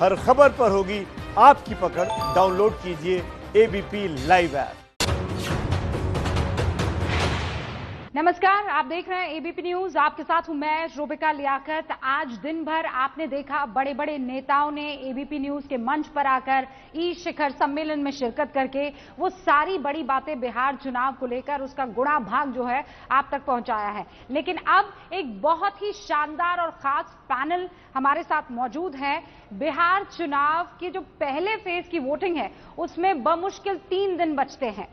हर खबर पर होगी आपकी पकड़। डाउनलोड कीजिए एबीपी लाइव ऐप। नमस्कार, आप देख रहे हैं एबीपी न्यूज। आपके साथ हूं मैं रूबिका लियाकत। आज दिन भर आपने देखा बड़े बड़े नेताओं ने एबीपी न्यूज के मंच पर आकर ई शिखर सम्मेलन में शिरकत करके वो सारी बड़ी बातें बिहार चुनाव को लेकर उसका गुणा भाग जो है आप तक पहुंचाया है। लेकिन अब एक बहुत ही शानदार और खास पैनल हमारे साथ मौजूद है। बिहार चुनाव की जो पहले फेज की वोटिंग है उसमें बमुश्किल 3 दिन बचते हैं।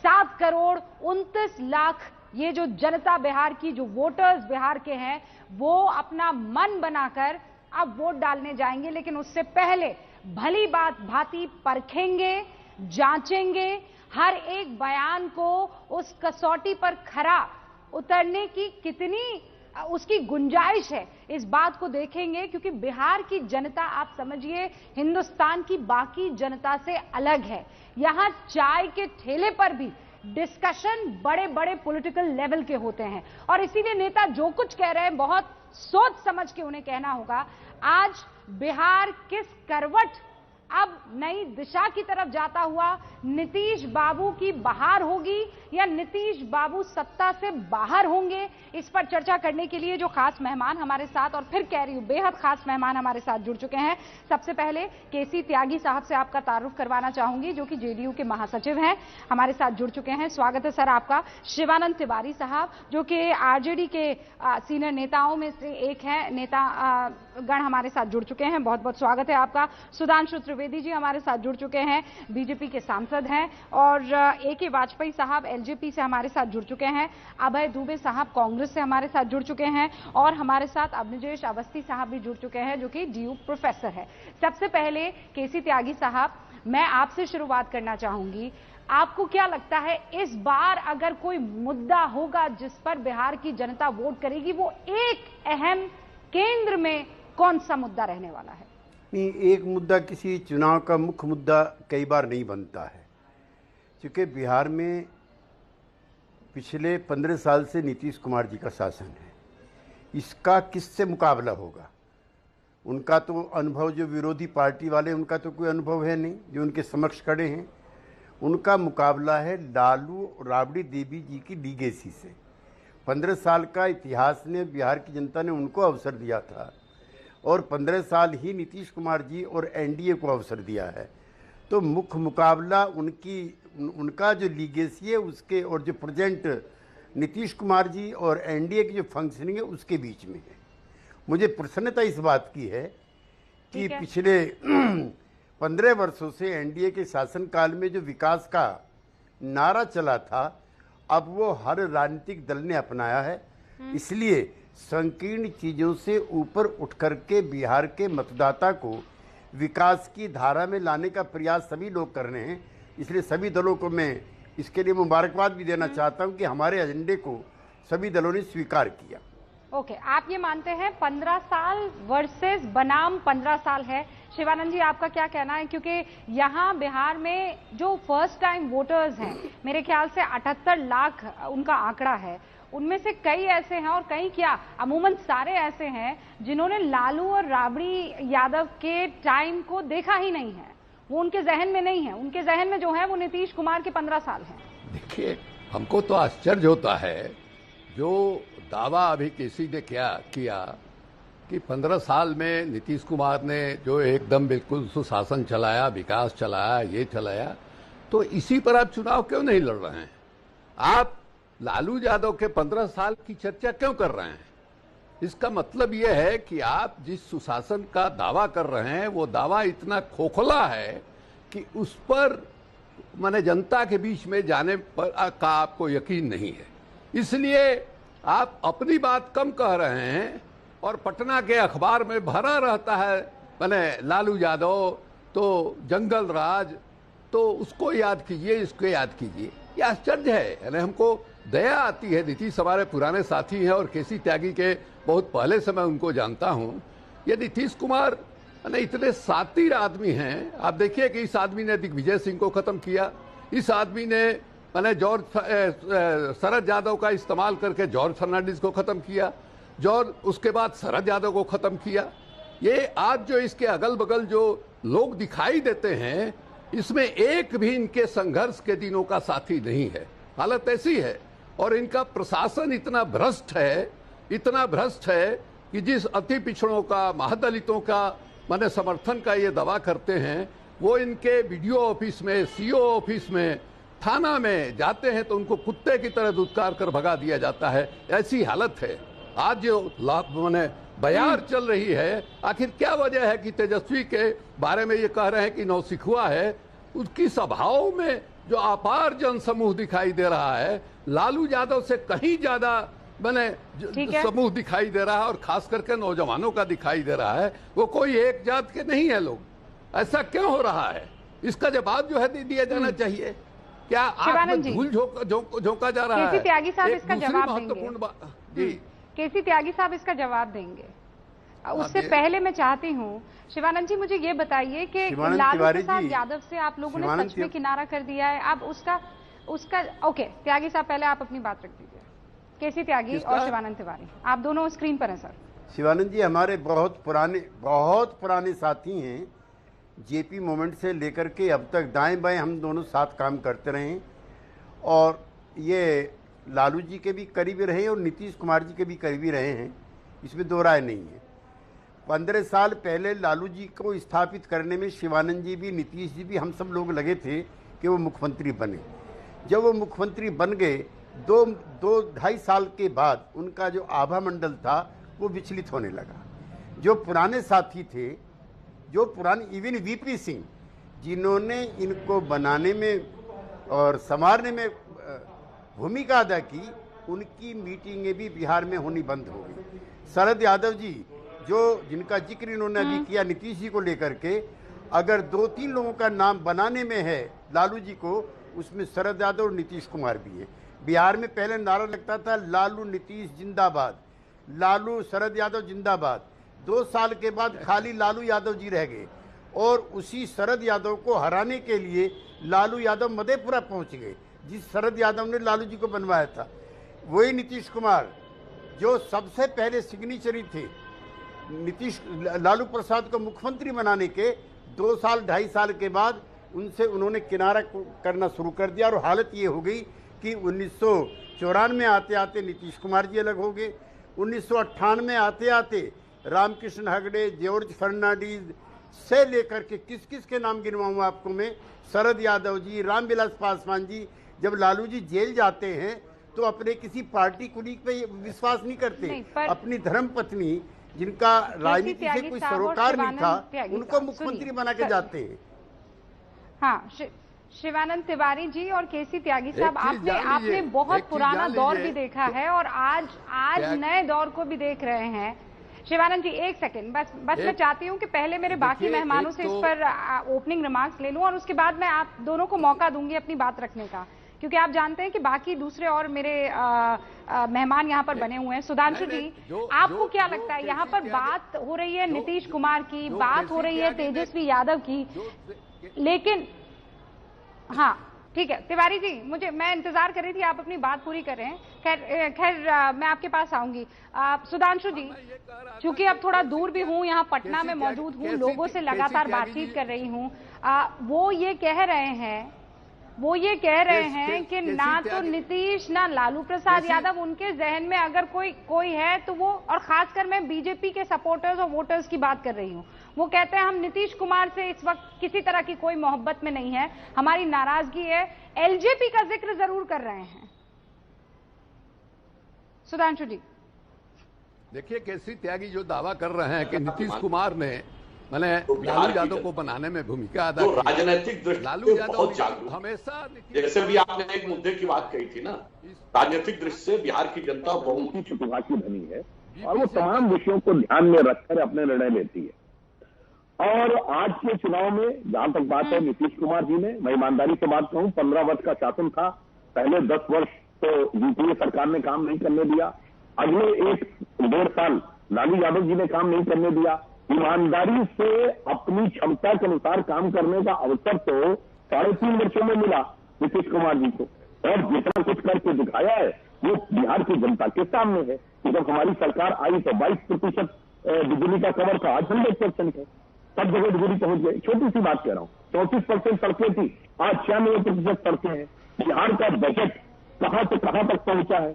7 करोड़ 29 लाख ये जो जनता बिहार की, जो वोटर्स बिहार के हैं, वो अपना मन बनाकर अब वोट डालने जाएंगे। लेकिन उससे पहले भली बात भांति परखेंगे, जांचेंगे, हर एक बयान को उस कसौटी पर खरा उतरने की कितनी उसकी गुंजाइश है, इस बात को देखेंगे। क्योंकि बिहार की जनता, आप समझिए, हिंदुस्तान की बाकी जनता से अलग है। यहां चाय के ठेले पर भी डिस्कशन बड़े बड़े पॉलिटिकल लेवल के होते हैं और इसीलिए नेता जो कुछ कह रहे हैं बहुत सोच समझ के उन्हें कहना होगा। आज बिहार किस करवट अब नई दिशा की तरफ जाता हुआ नीतीश बाबू की बहार होगी या नीतीश बाबू सत्ता से बाहर होंगे, इस पर चर्चा करने के लिए जो खास मेहमान हमारे साथ, और फिर कह रही हूं बेहद खास मेहमान हमारे साथ जुड़ चुके हैं। सबसे पहले केसी त्यागी साहब से आपका तारुफ करवाना चाहूंगी, जो कि जेडीयू के महासचिव हैं, हमारे साथ जुड़ चुके हैं। स्वागत है सर आपका। शिवानंद तिवारी साहब, जो कि आरजेडी के सीनियर नेताओं में से एक है, नेता गण हमारे साथ जुड़ चुके हैं, बहुत बहुत स्वागत है आपका। सुधांशु त्रिवेदी जी हमारे साथ जुड़ चुके हैं, बीजेपी के सांसद हैं। और AK वाजपेयी साहब एलजेपी से हमारे साथ जुड़ चुके हैं। अभय दुबे साहब कांग्रेस से हमारे साथ जुड़ चुके हैं और हमारे साथ अवनिजेश अवस्थी साहब भी जुड़ चुके हैं, जो कि DU प्रोफेसर है। सबसे पहले केसी त्यागी साहब, मैं आपसे शुरुआत करना चाहूंगी। आपको क्या लगता है इस बार अगर कोई मुद्दा होगा जिस पर बिहार की जनता वोट करेगी, वो एक अहम केंद्र में कौन सा मुद्दा रहने वाला है? नहीं, एक मुद्दा किसी चुनाव का मुख्य मुद्दा कई बार नहीं बनता है, क्योंकि बिहार में पिछले 15 साल से नीतीश कुमार जी का शासन है। इसका किससे मुकाबला होगा? उनका तो अनुभव, जो विरोधी पार्टी वाले, उनका तो कोई अनुभव है नहीं जो उनके समक्ष खड़े हैं। उनका मुकाबला है लालू राबड़ी देवी जी की लीगेसी से। 15 साल का इतिहास ने बिहार की जनता ने उनको अवसर दिया था और 15 साल ही नीतीश कुमार जी और एनडीए को अवसर दिया है। तो मुख्य मुकाबला उनका जो लीगेसी है उसके, और जो प्रेजेंट नीतीश कुमार जी और एनडीए की जो फंक्शनिंग है उसके बीच में है। मुझे प्रसन्नता इस बात की है कि पिछले 15 वर्षों से एनडीए के शासनकाल में जो विकास का नारा चला था, अब वो हर राजनीतिक दल ने अपनाया है। इसलिए संकीर्ण चीज़ों से ऊपर उठ करके बिहार के मतदाता को विकास की धारा में लाने का प्रयास सभी लोग कर रहे हैं। इसलिए सभी दलों को मैं इसके लिए मुबारकबाद भी देना चाहता हूं कि हमारे एजेंडे को सभी दलों ने स्वीकार किया। ओके, आप ये मानते हैं 15 साल वर्सेस बनाम 15 साल है? शिवानंद जी, आपका क्या कहना है? क्योंकि यहाँ बिहार में जो फर्स्ट टाइम वोटर्स हैं, मेरे ख्याल से 78 लाख उनका आंकड़ा है। उनमें से कई ऐसे हैं, और कई क्या अमूमन सारे ऐसे हैं जिन्होंने लालू और राबड़ी यादव के टाइम को देखा ही नहीं है, वो उनके जहन में नहीं है। उनके जहन में जो है वो नीतीश कुमार के 15 साल हैं। देखिए, हमको तो आश्चर्य होता है जो दावा अभी किसी ने क्या किया कि 15 साल में नीतीश कुमार ने जो एकदम बिल्कुल सुशासन चलाया, विकास चलाया, ये चलाया, तो इसी पर आप चुनाव क्यों नहीं लड़ रहे हैं? आप लालू यादव के 15 साल की चर्चा क्यों कर रहे हैं? इसका मतलब यह है कि आप जिस सुशासन का दावा कर रहे हैं वो दावा इतना खोखला है कि उस पर माने जनता के बीच में जाने पर का आपको यकीन नहीं है। इसलिए आप अपनी बात कम कह रहे हैं और पटना के अखबार में भरा रहता है माने लालू यादव तो जंगल राज, तो उसको याद कीजिए, इसको याद कीजिए। ये आश्चर्य है। यानी हमको दया आती है। नीतीश हमारे पुराने साथी हैं और केसी त्यागी के बहुत पहले से मैं उनको जानता हूं। ये नीतीश कुमार इतने सातिर आदमी हैं। आप देखिए कि इस आदमी ने दिग्विजय सिंह को खत्म किया, इस आदमी ने शरद यादव का इस्तेमाल करके जॉर्ज फर्नांडिस को खत्म किया, उसके बाद शरद यादव को खत्म किया। ये आज जो इसके अगल बगल जो लोग दिखाई देते हैं, इसमें एक भी इनके संघर्ष के दिनों का साथी नहीं है। हालत ऐसी है, और इनका प्रशासन इतना भ्रष्ट है कि जिस अति पिछड़ों का, महादलितों का माने समर्थन का ये दावा करते हैं, वो इनके बीडीओ ऑफिस में, सीओ ऑफिस में, थाना में जाते हैं तो उनको कुत्ते की तरह धुतकार कर भगा दिया जाता है। ऐसी हालत है। आज जो माने बयार चल रही है, आखिर क्या वजह है कि तेजस्वी के बारे में ये कह रहे हैं कि नौसिखुआ है। उसकी सभाओं में जो अपार जनसमूह दिखाई दे रहा है, लालू यादव से कहीं ज्यादा मैंने समूह दिखाई दे रहा है, और खास करके नौजवानों का दिखाई दे रहा है। वो कोई एक जात के नहीं है लोग। ऐसा क्यों हो रहा है, इसका जवाब जो है दिया जाना चाहिए। क्या आप भूल झोंका जा रहा है? केसी त्यागी साहब इसका जवाब देंगे। केसी त्यागी साहब इसका जवाब देंगे। उससे पहले मैं चाहती हूँ शिवानंद जी, मुझे ये बताइए कि लालू प्रसाद यादव से आप लोगों ने सच में किनारा कर दिया है। अब उसका ओके, त्यागी साहब पहले आप अपनी बात रख दीजिए। केसी त्यागी और शिवानंद तिवारी, आप दोनों स्क्रीन पर हैं सर। शिवानंद जी हमारे बहुत पुराने साथी हैं। जेपी मूवमेंट से लेकर के अब तक दाएं बाएं हम दोनों साथ काम करते रहे हैं, और ये लालू जी के भी करीबी रहे और नीतीश कुमार जी के भी करीबी रहे हैं, इसमें दो राय नहीं है। 15 साल पहले लालू जी को स्थापित करने में शिवानंद जी भी, नीतीश जी भी, हम सब लोग लगे थे कि वो मुख्यमंत्री बने। जब वो मुख्यमंत्री बन गए, दो ढाई साल के बाद उनका जो आभा मंडल था वो विचलित होने लगा। जो पुराने साथी थे, जो पुराने, इवन वीपी सिंह जिन्होंने इनको बनाने में और संवारने में भूमिका अदा की, उनकी मीटिंगें भी बिहार में होनी बंद हो गई। शरद यादव जी, जो जिनका जिक्र इन्होंने अभी किया नीतीश जी को लेकर के, अगर 2-3 लोगों का नाम बनाने में है लालू जी को, उसमें शरद यादव और नीतीश कुमार भी है। बिहार में पहले नारा लगता था लालू नीतीश जिंदाबाद, लालू शरद यादव जिंदाबाद। 2 साल के बाद खाली लालू यादव जी रह गए, और उसी शरद यादव को हराने के लिए लालू यादव मधेपुरा पहुंच गए, जिस शरद यादव ने लालू जी को बनवाया था। वही नीतीश कुमार जो सबसे पहले सिग्नेचरी थे लालू प्रसाद को मुख्यमंत्री बनाने के, 2 साल 2.5 साल के बाद उन्होंने किनारा करना शुरू कर दिया। और हालत ये हो गई कि 1994 में आते आते नीतीश कुमार जी अलग हो गए। 1998 में आते आते रामकृष्ण हेगड़े, जॉर्ज फर्नांडीज से लेकर के किस के नाम गिनवाऊं आपको मैं, शरद यादव जी, रामविलास पासवान जी, जब लालू जी जेल जाते हैं तो अपने किसी पार्टी कुलीग पे विश्वास नहीं करते, अपनी धर्म पत्नी जिनका राजनीति से कोई सरोकार नहीं था, उनको मुख्यमंत्री बना के जाते हैं। हाँ, शिवानंद तिवारी जी और केसी त्यागी साहब, आपने बहुत पुराना दौर भी देखा है और आज नए दौर को भी देख रहे हैं। शिवानंद जी एक सेकंड, बस मैं चाहती हूं कि पहले मेरे बाकी मेहमानों से इस पर ओपनिंग रिमार्क्स ले लूं, और उसके बाद मैं आप दोनों को मौका दूंगी अपनी बात रखने का, क्योंकि आप जानते हैं कि बाकी दूसरे और मेरे मेहमान यहाँ पर बने हुए हैं। सुधांशु जी, आपको क्या लगता है, यहाँ पर बात हो रही है नीतीश कुमार की, बात हो रही है तेजस्वी यादव की, लेकिन हाँ ठीक है तिवारी जी, मैं इंतजार कर रही थी, आप अपनी बात पूरी कर रहे हैं। खैर मैं आपके पास आऊंगी। सुधांशु जी, चूंकि अब थोड़ा दूर भी हूँ, यहाँ पटना में मौजूद हूँ, लोगों से लगातार बातचीत कर रही हूँ, वो ये कह रहे हैं कि ना तो नीतीश ना लालू प्रसाद यादव, उनके जहन में अगर कोई है तो वो, और खासकर मैं बीजेपी के सपोर्टर्स और वोटर्स की बात कर रही हूँ, वो कहते हैं हम नीतीश कुमार से इस वक्त किसी तरह की कोई मोहब्बत में नहीं है, हमारी नाराजगी है, एलजेपी का जिक्र जरूर कर रहे हैं। सुधांशु जी, देखिए केसी त्यागी जो दावा कर रहे हैं कि नीतीश कुमार ने मैंने लालू यादव को बनाने में भूमिका अदा की, राजनीतिक दृष्टि लालू यादव जागरूक हमेशा, जैसे भी आपने एक मुद्दे की बात कही थी ना, राजनीतिक दृष्टि से बिहार की जनता बहुमुखी प्रतिभा की धनी है और वो तमाम विषयों को ध्यान में रखकर अपने निर्णय लेती है। और आज के चुनाव में जहां तक बात है नीतीश कुमार जी ने, मैं ईमानदारी से बात कहूं, 15 वर्ष का शासन था, पहले 10 वर्ष तो यूपीए सरकार ने काम नहीं करने दिया, अगले 1-1.5 साल लालू यादव जी ने काम नहीं करने दिया। ईमानदारी से अपनी क्षमता के अनुसार काम करने का अवसर तो 3.5 वर्षों में मिला नीतीश कुमार जी को, और जितना कुछ करके दिखाया है वो बिहार की जनता के सामने है कि जब हमारी सरकार आई तो 22% बिजली का कवर था, आज 100% है, सब जगह बिजली पहुंच गई। छोटी सी बात कह रहा हूँ, 34% सड़कें थी, आज 96% सड़कें हैं। बिहार का बजट कहां से कहां तक पहुंचा है,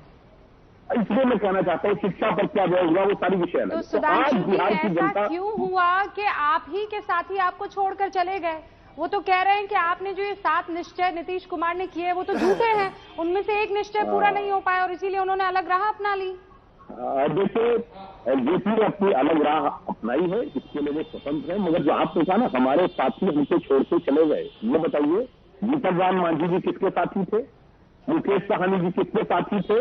इसलिए मैं कहना चाहता हूँ शिक्षा पर क्या व्यय हुआ वो सारी विषय अलग। तो सुधांशु जी, ऐसा क्यों हुआ कि आप ही के साथी आपको छोड़कर चले गए? वो तो कह रहे हैं कि आपने जो ये 7 निश्चय नीतीश कुमार ने किए वो तो झूठे हैं, उनमें से एक निश्चय पूरा नहीं हो पाया और इसीलिए उन्होंने अलग राह अपना ली। देखिए, एलजेपी ने अपनी अलग राह अपनाई है, इसके लिए वो स्वतंत्र है, मगर जो आपने कहा ना हमारे साथी हमको छोड़ के चले गए, ये बताइए जीतन राम मांझी जी किसके साथी थे, मुकेश साहनी जी किसके साथी थे,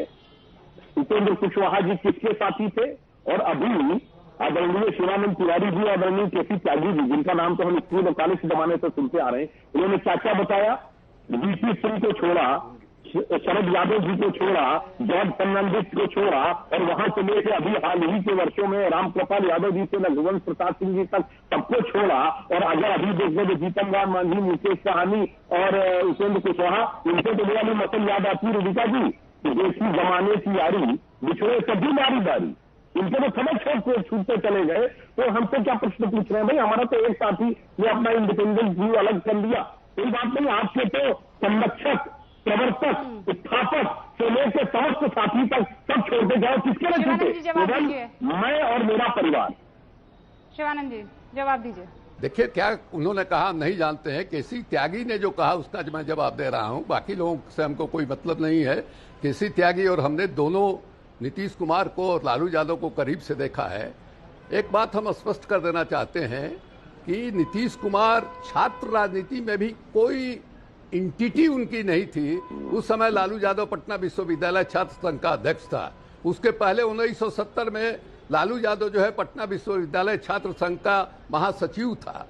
उपेंद्र कुशवाहा जी किसके साथी थे, और अभी आदरणीय शिवानंद तिवारी जी, आदरणीय केसी त्यागी जी, जिनका नाम तो हम स्कूल और कॉलेज के जमाने से सुनते आ रहे हैं, उन्होंने क्या क्या बताया। वीपी सिंह को छोड़ा, शरद यादव जी को छोड़ा, जॉर्ज फर्नांडिस को छोड़ा, और वहां से लेकर अभी हाल ही के वर्षों में रामकृपाल यादव जी से रघुवंश प्रसाद सिंह जी तक सबको छोड़ा। और अगर अभी देखो तो जीतन राम मांझी, मुकेश साहनी और उपेंद्र कुशवाहा, इनसे तो वाली मसल याद आती रूबिका जी, देसी जमाने की यारी बिछड़े सभी बारी बारी, इनके तो सबक छोड़ छूटते चले गए। तो हमसे क्या प्रश्न पूछ रहे हैं भाई? हमारा तो एक साथी ने अपना इंडिपेंडेंस व्यू अलग कर लिया, कोई बात नहीं। आपके तो संरक्षक, प्रवर्तक, स्थापक से लेकर समस्त साथी तक सब छोड़ते जाओ, किसके लिए छूटे? मैं और मेरा परिवार। शिवानंद जी जवाब दीजिए। देखिए क्या उन्होंने कहा हम नहीं जानते हैं। केसी त्यागी ने जो कहा उसका मैं जवाब दे रहा हूं, बाकी लोगों से हमको कोई मतलब नहीं है। केसी त्यागी और हमने दोनों नीतीश कुमार को और लालू यादव को करीब से देखा है। एक बात हम स्पष्ट कर देना चाहते हैं कि नीतीश कुमार छात्र राजनीति में भी कोई इंटिटी उनकी नहीं थी। उस समय लालू यादव पटना विश्वविद्यालय छात्र संघ का अध्यक्ष था। उसके पहले 1970 में लालू यादव जो है पटना विश्वविद्यालय छात्र संघ का महासचिव था।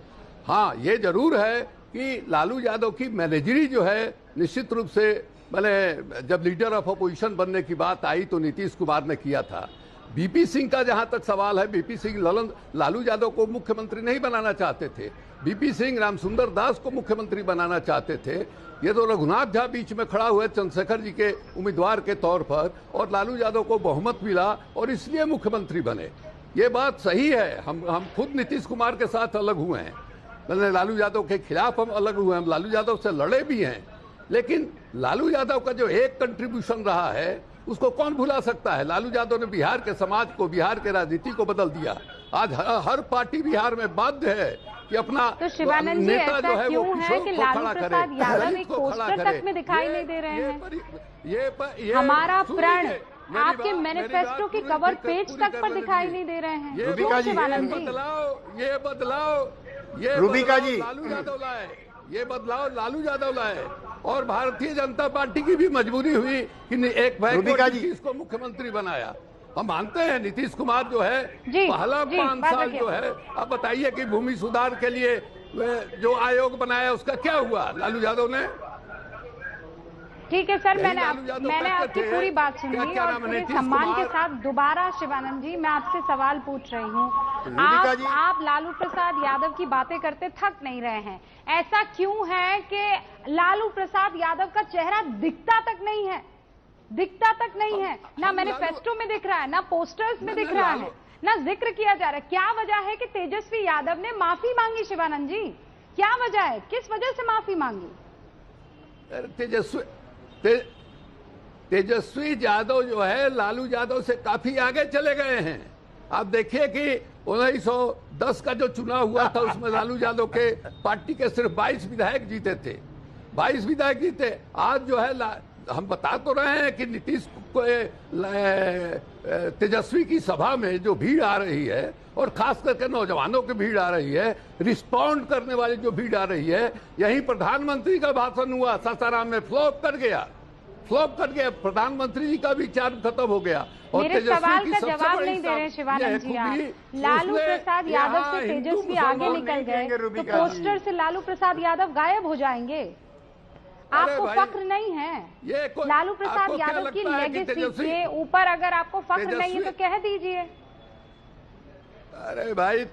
हाँ, ये जरूर है कि लालू यादव की मैनेजरी जो है निश्चित रूप से मैंने जब लीडर ऑफ अपोजिशन बनने की बात आई तो नीतीश कुमार ने किया था। बीपी सिंह का जहां तक सवाल है, बीपी सिंह लालू यादव को मुख्यमंत्री नहीं बनाना चाहते थे। बीपी सिंह रामसुंदर दास को मुख्यमंत्री बनाना चाहते थे। ये तो रघुनाथ झा बीच में खड़ा हुए चंद्रशेखर जी के उम्मीदवार के तौर पर, और लालू यादव को बहुमत मिला और इसलिए मुख्यमंत्री बने। ये बात सही है। हम खुद नीतीश कुमार के साथ अलग हुए हैं, मतलब लालू यादव के खिलाफ हम अलग हुए हैं, हम लालू यादव से लड़े भी हैं। लेकिन लालू यादव का जो एक कंट्रीब्यूशन रहा है उसको कौन भुला सकता है। लालू यादव ने बिहार के समाज को, बिहार के राजनीति को बदल दिया। आज हर पार्टी बिहार में बाध्य है कि अपना तो शिवानंद जी ऐसा क्यों है कि लालू प्रसाद यादव एक पोस्टर तक में दिखाई नहीं दे रहे हैं? हमारा प्रण आपके मैनिफेस्टो की कवर पेज तक पर दिखाई नहीं दे रहे हैं। रूबिका जी, ये बदलाव रूबिका जी, लालू यादव लाए, ये बदलाव लालू यादव लाए। और भारतीय जनता पार्टी की भी मजबूरी हुई कि एक नीतीश को मुख्यमंत्री बनाया। हम मानते हैं नीतीश कुमार जो है पहला 5 साल जो है। अब बताइए कि भूमि सुधार के लिए जो आयोग बनाया उसका क्या हुआ लालू यादव ने? ठीक है सर, मैंने आपकी पूरी बात सुनी और पूरे सम्मान के साथ दोबारा शिवानंद जी मैं आपसे सवाल पूछ रही हूँ। आप लालू प्रसाद यादव की बातें करते थक नहीं रहे हैं। ऐसा क्यों है कि लालू प्रसाद यादव का चेहरा दिखता तक नहीं है? दिखता तक नहीं है, ना मैनिफेस्टो में दिख रहा है, ना पोस्टर्स में दिख रहा है, ना जिक्र किया जा रहा है। क्या वजह है कि तेजस्वी यादव ने माफी मांगी? शिवानंद जी क्या वजह है, किस वजह से माफी मांगी? तेजस्वी यादव जो है लालू यादव से काफी आगे चले गए हैं। आप देखिए कि 1910 का जो चुनाव हुआ था उसमें लालू यादव के पार्टी के सिर्फ 22 विधायक जीते थे, 22 विधायक जीते। आज जो है हम बता तो रहे हैं कि नीतीश को तेजस्वी की सभा में जो भीड़ आ रही है और खास करके नौजवानों की भीड़ आ रही है, रिस्पॉन्ड करने वाली जो भीड़ आ रही है, यही प्रधानमंत्री का भाषण हुआ सासाराम में, फ्लॉप कर गया। प्रधानमंत्री जी का भी चार्ज खत्म हो गया। और मेरे सवाल का जवाब नहीं दे रहे शिवानंद जी। आप लालू प्रसाद यादव से तेजस्वी आगे निकल गए तो पोस्टर से लालू प्रसाद यादव गायब हो जाएंगे। आपको फख्र नहीं है लालू प्रसाद यादव की लेगेसी के ऊपर? अगर आपको फख्र नहीं है तो कह दीजिए। अरे भाई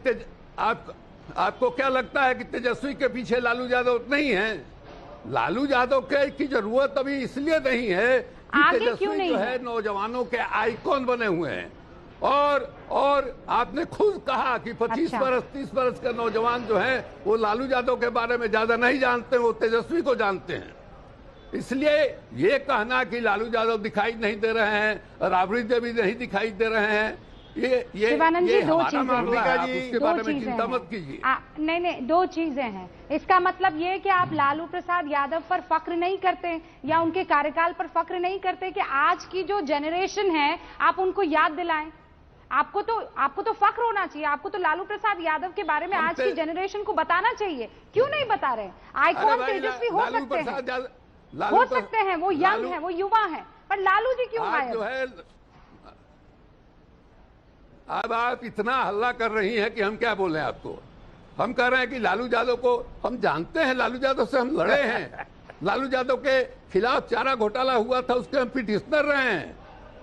आपको क्या लगता है कि तेजस्वी के पीछे लालू यादव नहीं है? लालू यादव की जरूरत अभी इसलिए नहीं है कि आगे तेजस्वी क्यों नहीं जो है नौजवानों के आइकॉन बने हुए हैं। और आपने खुद कहा कि 25 अच्छा। बरस 30 बरस के नौजवान जो हैं वो लालू यादव के बारे में ज्यादा नहीं जानते, वो तेजस्वी को जानते हैं। इसलिए ये कहना कि लालू यादव दिखाई नहीं दे रहे हैं, राबड़ी देवी नहीं दिखाई दे रहे हैं, ये शिवानंद जी, दो हमारा चीजें मामला है, आप जी, उसके दो बारे में चीजें चिंता हैं। मत कीजिए। नहीं, दो चीजें हैं। इसका मतलब ये कि आप लालू प्रसाद यादव पर फक्र नहीं करते या उनके कार्यकाल पर फक्र नहीं करते कि आज की जो जनरेशन है आप उनको याद दिलाएं। आपको तो फक्र होना चाहिए। आपको तो लालू प्रसाद यादव के बारे में आज की जनरेशन को बताना चाहिए। क्यों नहीं बता रहे? आइकॉन तेजस्वी हो सकते हैं, वो यंग है, वो युवा है, पर लालू जी क्यों आज जो गायब? है अब आप इतना हल्ला कर रही हैं कि हम क्या बोलें आपको। हम कह रहे हैं कि लालू यादव को हम जानते हैं, लालू यादव से हम लड़े हैं, लालू यादव के खिलाफ चारा घोटाला हुआ था, उसके हम पिटिशनर रहे हैं,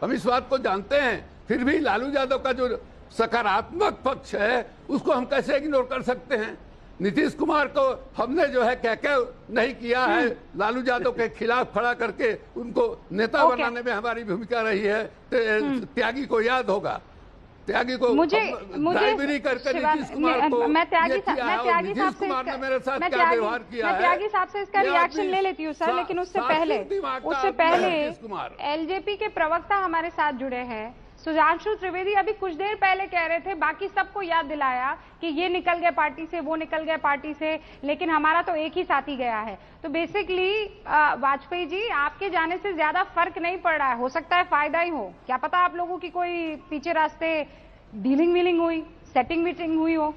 हम इस बात को जानते हैं। फिर भी लालू यादव का जो सकारात्मक पक्ष है उसको हम कैसे इग्नोर कर सकते हैं। नीतीश कुमार को हमने जो है क्या नहीं किया है, लालू यादव के खिलाफ खड़ा करके उनको नेता बनाने में हमारी भूमिका रही है। त्यागी को याद होगा, त्यागी को मुझे ड्राइवरी करके नीतीश कुमार को मैं त्यागी साहब ने मेरे साथ क्या व्यवहार किया है। मैं त्यागी साहब से इसका रिएक्शन ले लेती हूँ सर, लेकिन उससे पहले एलजेपी के प्रवक्ता हमारे साथ जुड़े हैं। सुधांशु त्रिवेदी अभी कुछ देर पहले कह रहे थे बाकी सबको याद दिलाया कि ये निकल गए पार्टी से, वो निकल गए पार्टी से, लेकिन हमारा तो एक ही साथी गया है। तो बेसिकली वाजपेयी जी, आपके जाने से ज्यादा फर्क नहीं पड़ रहा है। हो सकता है फायदा ही हो, क्या पता आप लोगों की कोई पीछे रास्ते डीलिंग वीलिंग हुई, सेटिंग मीटिंग हुई हो।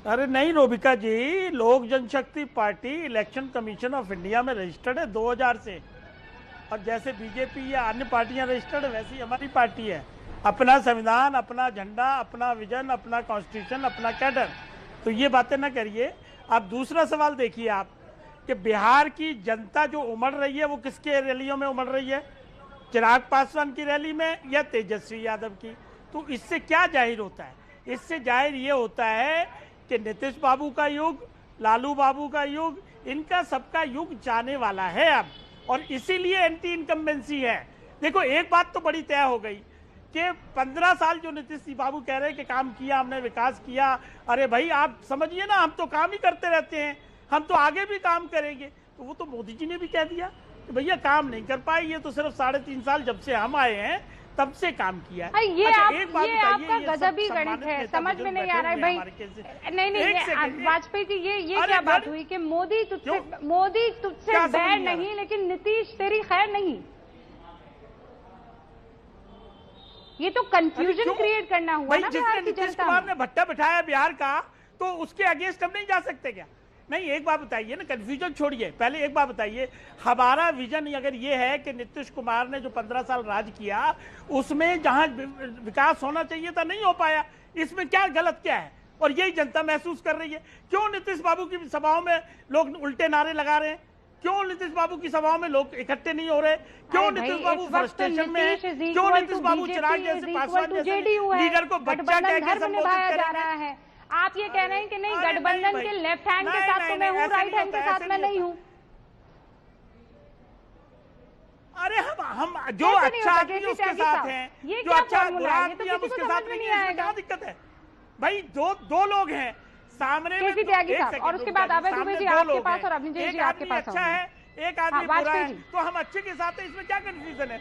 अरे नहीं Rubika ji, Lok Janshakti party election commission of India में रजिस्टर्ड है 2000 से, और जैसे बीजेपी या अन्य पार्टियां रजिस्टर्ड है वैसी हमारी पार्टी है। अपना संविधान, अपना झंडा, अपना विजन, अपना कॉन्स्टिट्यूशन, अपना कैडर। तो ये बातें ना करिए। आप दूसरा सवाल देखिए आप कि बिहार की जनता जो उमड़ रही है वो किसके रैलियों में उमड़ रही है? चिराग पासवान की रैली में या तेजस्वी यादव की? तो इससे क्या जाहिर होता है? इससे जाहिर ये होता है कि नीतीश बाबू का युग, लालू बाबू का युग, इनका सबका युग जाने वाला है अब, और इसीलिए एंटी इनकम्बेंसी है। देखो एक बात तो बड़ी तय हो गई कि 15 साल जो नीतीश बाबू कह रहे हैं कि काम किया हमने, विकास किया, अरे भाई आप समझिए ना, हम तो काम ही करते रहते हैं, हम तो आगे भी काम करेंगे। तो वो तो मोदी जी ने भी कह दिया कि भैया काम नहीं कर पाए, ये तो सिर्फ 3.5 साल जब से हम आए हैं तब से काम किया है। ये अच्छा, ये आपका गजबी गणित है, समझ में नहीं आ रहा है भाई। नहीं वाजपेयी जी, ये क्या बात हुई कि मोदी तुझसे बैर नहीं, लेकिन नीतीश तेरी खैर नहीं। ये तो कंफ्यूजन क्रिएट करना हुआ ना बिहार की जनता में। नीतीश कुमार ने भट्टा बिठाया बिहार का, तो उसके अगेंस्ट हम नहीं जा सकते क्या? नहीं, एक बात बताइए ना, कंफ्यूजन छोड़िए, पहले एक बात बताइए, हमारा विजन अगर ये है कि नीतीश कुमार ने जो 15 साल राज किया उसमें जहां विकास होना चाहिए था नहीं हो पाया, इसमें क्या गलत क्या है? और यही जनता महसूस कर रही है। क्यों नीतीश बाबू की सभाओं में लोग उल्टे नारे लगा रहे हैं? क्यों नीतीश बाबू की सभाओं में लोग इकट्ठे नहीं हो रहे? क्यों नीतीश बाबू फ्रस्ट्रेशन में है? क्यों नीतीश बाबू चिराग जैसे, पासवान जैसे लीडर को बच्चा कह के संबोधित कर रहा है? आप ये कह रहे हैं कि नहीं, गठबंधन के लेफ्ट हैंड के साथ तो मैं हूँ, राइट हैंड के साथ मैं नहीं हूँ। अरे हम जो अच्छा आदमी उसके साथ हैं, जो अच्छा बुरा आदमी हम उसके साथ नहीं है, इसमें क्या दिक्कत है भाई? दो लोग हैं सामने में, त्यागी साहब, और उसके बाद अभय दुबे जी आपके पास और अवनी जी आपके पास अच्छा है, एक आदमी बुरा है, तो हम अच्छे के साथ है, इसमें क्या कंफ्यूजन है?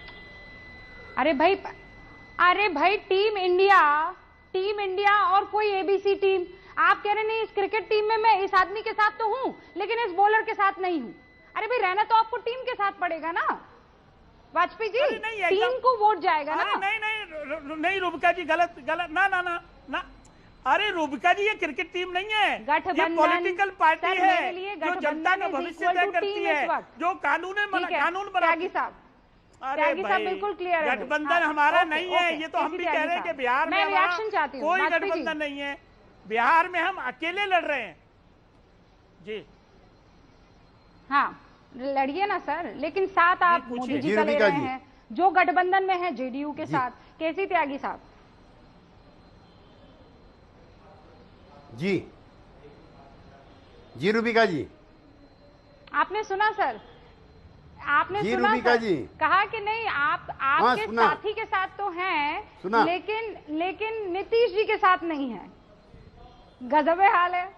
अरे भाई टीम इंडिया और कोई एबीसी टीम, आप कह रहे नहीं इस क्रिकेट टीम में मैं इस आदमी के साथ तो हूं लेकिन इस बॉलर के साथ नहीं हूं। अरे भाई रहना तो आपको टीम के साथ पड़ेगा ना वाजपेयी जी, टीम को वोट जाएगा ना। नहीं रुबिका जी, गलत ना। अरे रुबिका जी, ये क्रिकेट टीम नहीं है, ये पॉलिटिकल पार्टी है जो जनता का भविष्य तय करती है, जो कानून बना। त्यागी साहब बिल्कुल क्लियर है, गठबंधन हमारा नहीं है। ये तो हम भी कह रहे हैं कि बिहार में कोई गठबंधन नहीं है, बिहार में हम अकेले लड़ रहे हैं जी। हाँ लड़िए ना सर, लेकिन साथ आप मोदी जी का ले रहे हैं जो गठबंधन में है जेडीयू के साथ। कैसी त्यागी साहब? जी रुबिका जी, आपने सुना सर? आपने जी सुना रूबिका सर? जी। कहा कि नहीं आप आपके सुना। साथी के साथ तो हैं, सुना। लेकिन नीतीश जी के साथ नहीं है। गजब हाल है।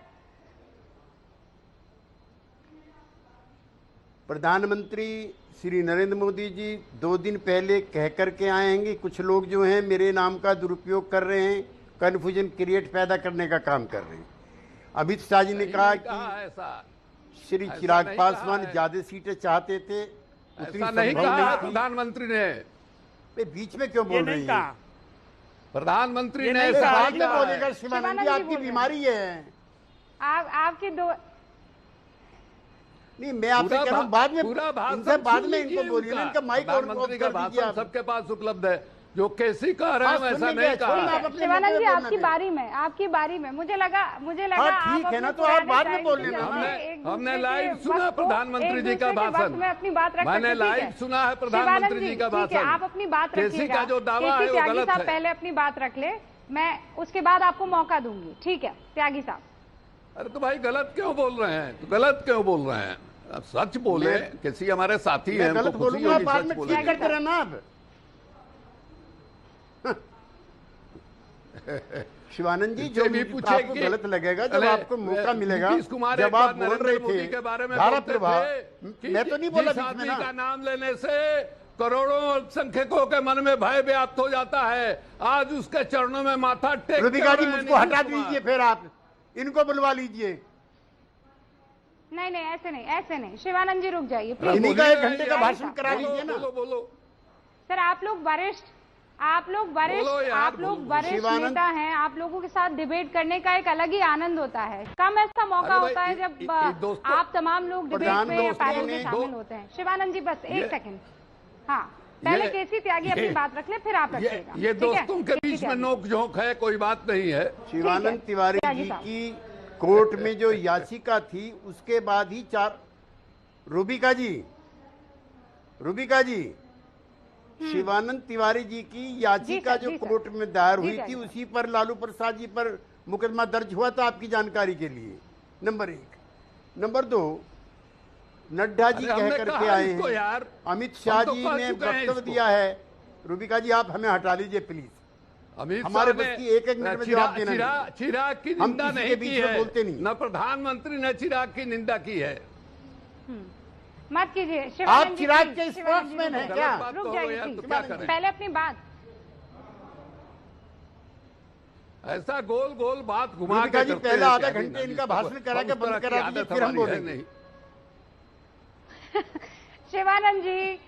प्रधानमंत्री श्री नरेंद्र मोदी जी 2 दिन पहले कह करके आए हैं कि कुछ लोग जो हैं मेरे नाम का दुरुपयोग कर रहे हैं, कन्फ्यूजन क्रिएट पैदा करने का काम कर रहे हैं। अमित शाह जी ने कहा कि ऐसा श्री ऐसा चिराग नहीं पासवान कहा है। ज्यादा सीटें चाहते थे, उतनी ऐसा नहीं संभव कहा नहीं है थी। प्रधानमंत्री ने। बे, बीच में क्यों ये बोल रही नहीं है? कहा। प्रधानमंत्री ये ने नहीं बे, कहा। बाद में बोलेगा शिवानंद शिवानंद जी, जी आपकी बोल रहे हैं। बीमारी है। आपकी दो नहीं, मैं आपसे कह रहा हूँ बाद में, पूरा भाषण इनसे बाद सुन में इनको लीजिए बोलिए ना, उनका। इनका माइक और ऑफ प्रधानमंत्री का कर दीजिए भाषण आप। सबके पास उपलब्ध है। जो केसी कह रहे हैं हाँ, वैसा सुन नहीं लीजिए, कहा। छोड़ना आप अपने शिवानंद जी, मुद्दे पे आपकी बोलना आपकी बारी में मुझे लगा हाँ, ठीक आप है ना, अपने तो आप पुराने बाद में टाइम बोल से लेना जैसे ना। एक हमने दूसरे लाइव के सुना वक्त को प्रधानमंत्री जी का एक दूसरे के भाषण। वक्त में अपनी बात रख मैंने सकते, ठीक लाइव है। सुना है प्रधानमंत्री जी का ठीक है, भाषण। आप अपनी बात केसी रखिएगा। का जो दावा केसी है वो त्यागी गलत साहब है। पहले अपनी बात रख ले, मैं उसके बाद आपको मौका दूंगी, ठीक है त्यागी साहब? अरे तो भाई गलत क्यों बोल रहे हैं? तो गलत क्यों बोल रहे हैं? अब सच बोले। किसी हमारे साथी मैं हैं, गलत हमको खुशी बोलूंगा, होगी बाद सच में बोलने ठीक की। करते रहना आप। शिवानंद जी, जो भी पूछे आपको कि- गलत लगेगा, जब अरे, आपको मौका मिलेगा, नीतीश कुमार जब एक आप बार बोल नरेंद्र रहे मोदी के बारे थे में धारा बोलते प्रवाह, थे कि मैं तो नहीं बोला जिस बीच में आदमी ना। का नाम लेने से करोड़ों अल्पसंख्यकों के मन में भय व्याप्त हो जाता है, आज उसके चरणों में माथा टेक रूबिका जी, रहे हैं मुझको हटा नीतीश कुमार। दीजिए, फिर आप इनको बुलवा लीजिए। नहीं ऐसे नहीं शिवानंद जी रुक जाइए अरे प्लीज। इन्हीं का बोलिए 1 घंटे का यार, भाषण करा बोलो, लीजिए ना। बोलो सर आप लोग वरिष्ठ बोलो यार, बोलो। वरिष्ठ शिवानंद- नेता हैं, आप लोगों के साथ डिबेट करने का एक अलग ही आनंद होता है। कम ऐसा मौका अरे भाई, होता है ये जब दोस्तों- आप तमाम लोग डिबेट प्रधान में या दोस्तों पैनल ने में शामिल दो- होते हैं। शिवानंद जी बस ये- एक सेकंड, हाँ पहले ये- केसी त्यागी अपनी ये- बात रख ले, फिर आप रखिएगा। ये ठीक है? दोस्तों के केसी बीच में त्यागी। नोक झोंक है, कोई बात नहीं है। शिवानंद तिवारी त्यागी जी साहब। की कोर्ट में जो याचिका थी, उसके बाद ही 4 रूबिका जी शिवानंद तिवारी जी की याचिका जी जो सर। कोर्ट में दायर जी हुई सर। थी, उसी पर लालू प्रसाद जी पर मुकदमा दर्ज हुआ था, आपकी जानकारी के लिए। नंबर 1। नंबर 2, नड्डा जी अरे हमने कह करके कहा आए इसको हैं, यार, अमित शाह हम तो जी कह ने चुके हैं वक्तव्य इसको। दिया है। रूबिका जी, आप हमें हटा लीजिए प्लीज। अमित हमारे शाह बस ने की एक मिनट में जवाब देना नहीं। चिराग की हम निंदा किसी के नहीं बीच की में है, बोलते नहीं। न प्रधानमंत्री ने चिराग की निंदा की है। मत कीजिए आप शिवानंद जी, चिराग please, के शिवानंद जी, स्पोर्ट्समैन हैं रुक क्या? गलत बात रुक कहो जाइए यार, please। तो क्या करें? पहले अपनी बात। ऐसा गोल गोल बात घुमा रूबिका के जी, करते पहला हैं आधा कि घंटे नहीं, इनका नहीं, भाषण करा के उस तरह बंद की करा आदत दीजिए, फिर हम हमारी है बोलेंगे। नहीं। शिवानंद जी,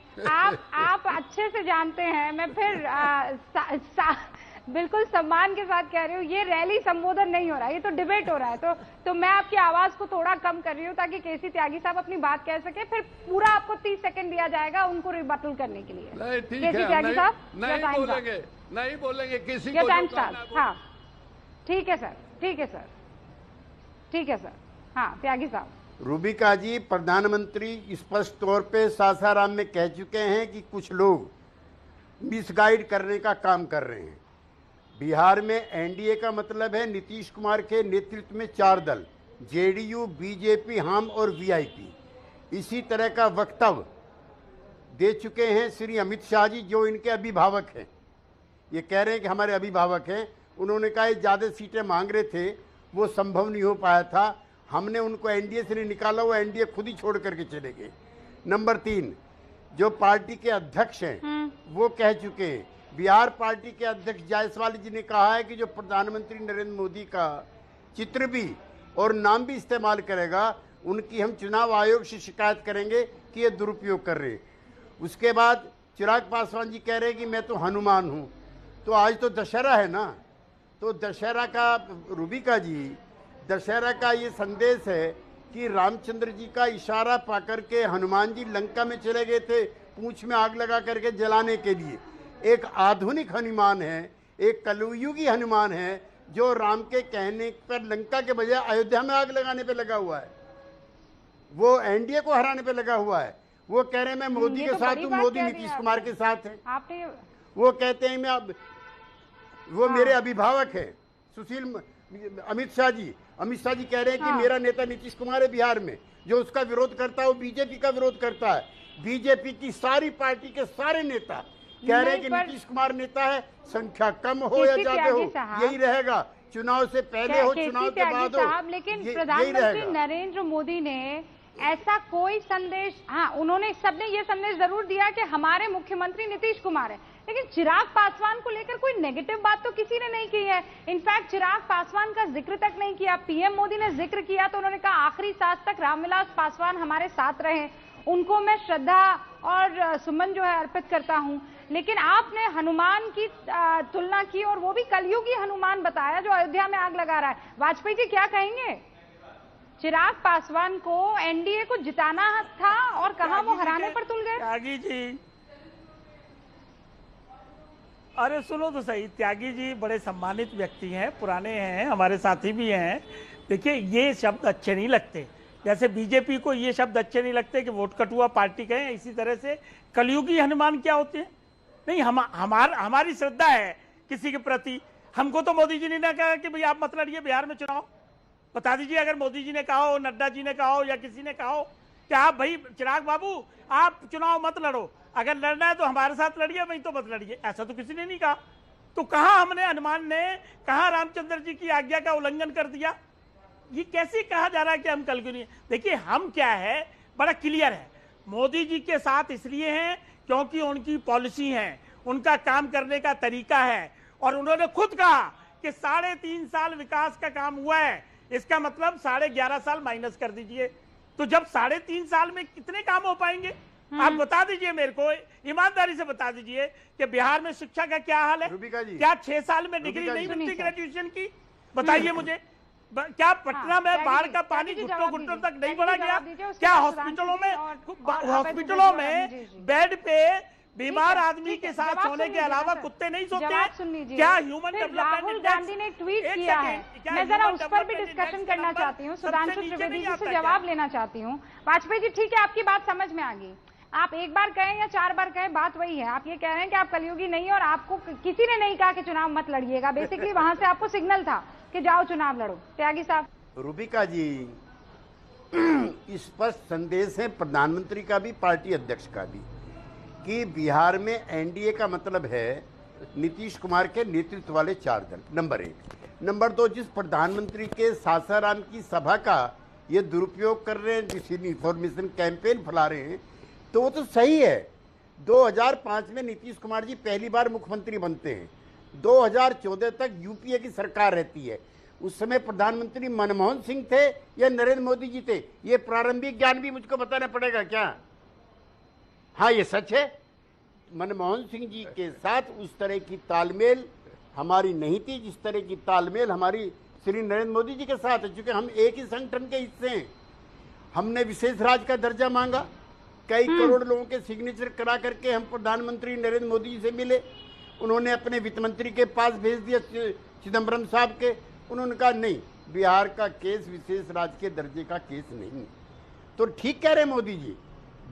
आप अच्छे से जानते हैं, मैं फिर बिल्कुल सम्मान के साथ कह रही हूँ, ये रैली संबोधन नहीं हो रहा है, ये तो डिबेट हो रहा है। तो मैं आपकी आवाज को थोड़ा कम कर रही हूँ ताकि केसी त्यागी साहब अपनी बात कह सके, फिर पूरा आपको 30 सेकंड दिया जाएगा उनको रिबटल करने के लिए। नहीं ठीक केसी है, त्यागी साहब, नहीं बोलेंगे, नहीं बोलेंगे किसी योर को टाइम जो कहना स्टार्ट। है हाँ ठीक है सर, ठीक है सर, ठीक है सर। हाँ त्यागी साहब। रूबिका जी, प्रधानमंत्री स्पष्ट तौर पे सासाराम में कह चुके हैं कि कुछ लोग मिसगाइड करने का काम कर रहे हैं। बिहार में एनडीए का मतलब है नीतीश कुमार के नेतृत्व में 4 दल, जेडीयू, बीजेपी, हम और वीआईपी। इसी तरह का वक्तव्य दे चुके हैं श्री अमित शाह जी, जो इनके अभिभावक हैं। ये कह रहे हैं कि हमारे अभिभावक हैं। उन्होंने कहा ज़्यादा सीटें मांग रहे थे, वो संभव नहीं हो पाया था, हमने उनको एनडीए से नहीं निकाला, वो एनडीए खुद ही छोड़ करके चले गए। नंबर 3, जो पार्टी के अध्यक्ष हैं वो कह चुके हैं। बिहार पार्टी के अध्यक्ष जायसवाल जी ने कहा है कि जो प्रधानमंत्री नरेंद्र मोदी का चित्र भी और नाम भी इस्तेमाल करेगा, उनकी हम चुनाव आयोग से शिकायत करेंगे कि ये दुरुपयोग कर रहे हैं। उसके बाद चिराग पासवान जी कह रहे हैं कि मैं तो हनुमान हूँ। तो आज तो दशहरा है ना, तो दशहरा का, रूबिका जी, दशहरा का ये संदेश है कि रामचंद्र जी का इशारा पाकर के हनुमान जी लंका में चले गए थे पूंछ में आग लगा करके जलाने के लिए। एक आधुनिक हनुमान है, एक कलयुगी हनुमान है, जो राम के कहने पर लंका के बजाय अयोध्या में आग लगाने पे लगा हुआ है। वो एनडीए को हराने पे लगा हुआ है। वो कह रहे हैं मैं मोदी ये के तो साथ बड़ी हूँ, बात मोदी कह दी नीतीश आपने। कुमार के साथ है। आपने वो कहते हैं वो हाँ। मेरे अभिभावक है। अमित शाह जी कह रहे हैं कि हाँ। मेरा नेता नीतीश कुमार है बिहार में, जो उसका विरोध करता है वो बीजेपी का विरोध करता है। बीजेपी की सारी पार्टी के सारे नेता कह रहे हैं कि नीतीश कुमार नेता है, संख्या कम हो या ज्यादा हो यही रहेगा, चुनाव से पहले हो चुनाव के बाद हो। लेकिन प्रधानमंत्री नरेंद्र मोदी ने ऐसा कोई संदेश, हाँ उन्होंने सबने ये संदेश जरूर दिया कि हमारे मुख्यमंत्री नीतीश कुमार है, लेकिन चिराग पासवान को लेकर कोई नेगेटिव बात तो किसी ने नहीं की है। इनफैक्ट चिराग पासवान का जिक्र तक नहीं किया। पीएम मोदी ने जिक्र किया तो उन्होंने कहा आखिरी सांस तक रामविलास पासवान हमारे साथ रहे, उनको मैं श्रद्धा और सुमन जो है अर्पित करता हूं। लेकिन आपने हनुमान की तुलना की और वो भी कलयुगी हनुमान बताया जो अयोध्या में आग लगा रहा है। वाजपेयी जी क्या कहेंगे? चिराग पासवान को एनडीए को जिताना था और कहां वो हराने पर तुल गए। त्यागी जी, अरे सुनो तो सही, त्यागी जी बड़े सम्मानित व्यक्ति हैं, पुराने हैं, हमारे साथी भी हैं। देखिए ये शब्द अच्छे नहीं लगते, जैसे बीजेपी को ये शब्द अच्छे नहीं लगते कि वोट कटुआ पार्टी कहें, इसी तरह से कलयुगी हनुमान क्या होते हैं? नहीं, हमारी श्रद्धा है किसी के प्रति। हमको तो मोदी जी ने ना कहा कि भाई आप मत लड़िए बिहार में चुनाव। बता दीजिए अगर मोदी जी ने कहा हो, नड्डा जी ने कहा हो या किसी ने कहा हो कि आप भाई चिराग बाबू आप चुनाव मत लड़ो, अगर लड़ना है तो हमारे साथ लड़िए, वहीं तो मत लड़िए, ऐसा तो किसी ने नहीं कहा। तो कहां हमने, हनुमान ने कहा रामचंद्र जी की आज्ञा का उल्लंघन कर दिया? ये कैसे कहा जा रहा है कि हम कलयुगी? देखिए हम क्या है, बड़ा क्लियर है, मोदी जी के साथ इसलिए हैं क्योंकि उनकी पॉलिसी है, उनका काम करने का तरीका है, और उन्होंने खुद कहा कि 3.5 साल विकास का काम हुआ है, इसका मतलब 11.5 साल माइनस कर दीजिए। तो जब 3.5 साल में कितने काम हो पाएंगे आप बता दीजिए मेरे को, ईमानदारी से बता दीजिए कि बिहार में शिक्षा का क्या हाल है? क्या 6 साल में डिग्री नहीं मिलती ग्रेजुएशन की? बताइए मुझे। क्या पटना में बाढ़ का पानी घुटनों घुटनों तक नहीं बढ़ा गया? क्या हॉस्पिटलों में बेड पे बीमार आदमी के साथ सोने के अलावा कुत्ते नहीं सोते? क्या ह्यूमन डेवलपमेंट राहुल गांधी ने ट्वीट किया है, मैं जरा उस पर भी डिस्कशन करना चाहती हूँ, सुधांशु त्रिवेदी जी से जवाब लेना चाहती हूँ। वाजपेयी जी ठीक है, आपकी बात समझ में आ गई, आप एक बार कहें या 4 बार कहें बात वही है। आप ये कह रहे हैं कि आप कलयुगी नहीं, और आपको किसी ने नहीं कहा कि चुनाव मत लड़िएगा, बेसिकली वहां से आपको सिग्नल था कि जाओ चुनाव लड़ो। त्यागी साहब। रूबिका जी, स्पष्ट संदेश है प्रधानमंत्री का भी, पार्टी अध्यक्ष का भी, कि बिहार में एनडीए का मतलब है नीतीश कुमार के नेतृत्व वाले 4 दल, नंबर 1। नंबर 2, जिस प्रधानमंत्री के सासाराम की सभा का ये दुरुपयोग कर रहे हैं, जिस इन्फॉर्मेशन कैंपेन फैला रहे हैं, तो वो तो सही है। 2005 में नीतीश कुमार जी पहली बार मुख्यमंत्री बनते हैं, 2014 तक यूपीए की सरकार रहती है। उस समय प्रधानमंत्री मनमोहन सिंह थे या नरेंद्र मोदी जी थे, ये प्रारंभिक ज्ञान भी मुझको बताना पड़ेगा क्या? हाँ ये सच है, मनमोहन सिंह जी के साथ उस तरह की तालमेल हमारी नहीं थी जिस तरह की तालमेल हमारी श्री नरेंद्र मोदी जी के साथ है, क्योंकि हम एक ही संगठन के हिस्से हैं। हमने विशेष राज्य का दर्जा मांगा, कई करोड़ लोगों के सिग्नेचर करा करके हम प्रधानमंत्री नरेंद्र मोदी जी से मिले, उन्होंने अपने वित्त मंत्री के पास भेज दिया चिदम्बरम साहब के, उन्होंने कहा नहीं, बिहार का केस विशेष राज्य के दर्जे का केस नहीं। तो ठीक कह रहे मोदी जी,